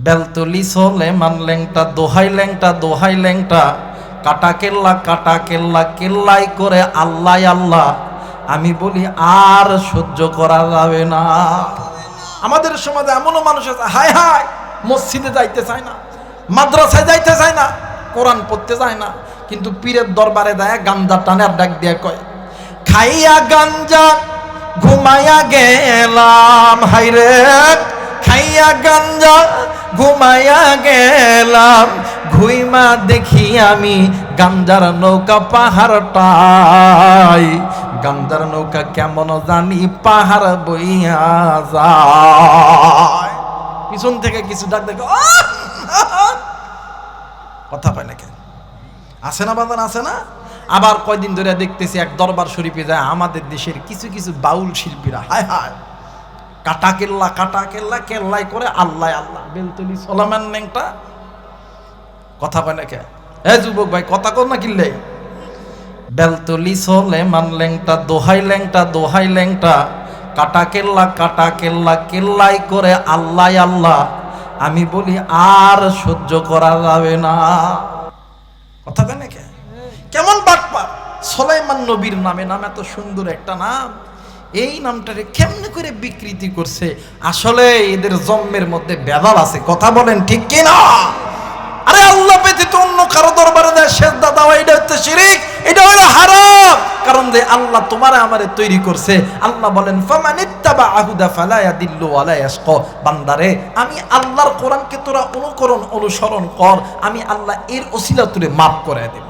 বেলতলি সোলেমান ল্যাংটা দোহাই ল্যাংটা দোহাই ল্যাংটা কাটা কেল্লা কেল্লাই করে আল্লাহ আল্লাহ। আমি বলি আর সহ্য করা যাবে না। আমাদের সমাজে এমনও মানুষ আছে, হায় হায়, মসজিদে যাইতে চায় না, মাদ্রাসায় যাইতে চায় না, কোরআন পড়তে চায় না, কিন্তু পীরের দরবারে দেয় গাঞ্জা টানে আর ডাক দিয়ে কয়, খাইয়া গাঞ্জা ঘুমাইয়া গেলাম, হাইরে খাইয়া গাঞ্জা ঘুমাইয়া গেলাম, ঘুইমা দেখি আমি গাঞ্জার নৌকা পাহাড়টাই, গাঞ্জার নৌকা কেমন জানি পাহাড় বইয়া যায়। পিছন থেকে কিছু ডাক দেখো, কথা পায় নাকি? আছে না বাদান, আছে না? আবার কয়দিন ধরে দেখতেছি এক দরবার শরীফে যায় আমাদের দেশের কিছু কিছু বাউল শিল্পীরা, হায় হায়, কাটা কেল্লা কেল্লাই করে আল্লাহ আল্লাহ। বেলতলি সোলেমান ল্যাংটা, কথা কয় নাকি? এ যুবক ভাই, কথা কর না কিল্লে? বেলতলি সোলেমান ল্যাংটা দোহাই ল্যাংটা কাটা কেল্লা কেল্লাই করে আল্লাহ আল্লাহ। আমি বলি আর সহ্য করা যাবে না। কথা কয় নাকি? কেমন বাটপার! সুলাইমান নবীর নাম এত সুন্দর একটা নাম, এই নামটারে কেমনে করে বিকৃতি করছে। আসলে এদের জন্মের মধ্যে ভেজাল আছে, কথা বলেন ঠিক কিনা? আরে আল্লাহ ব্যতীত অন্য কারো দরবারে দেয় সেজদা দেওয়া, এটা হচ্ছে শিরক, এটা হলো হারাম। কারণ যে আল্লাহ তোমারে আমারে তৈরি করছে, আল্লাহ বলেন ফামানিত্তাবা আহুদা ফালা ইয়াদিল্লু ওয়ালা ইয়াশকা। বান্দারে, আমি আল্লাহর কোরআনকে তোরা অনুসরণ কর, আমি আল্লাহ এর ওসিলা তোরে মাফ করে দেব।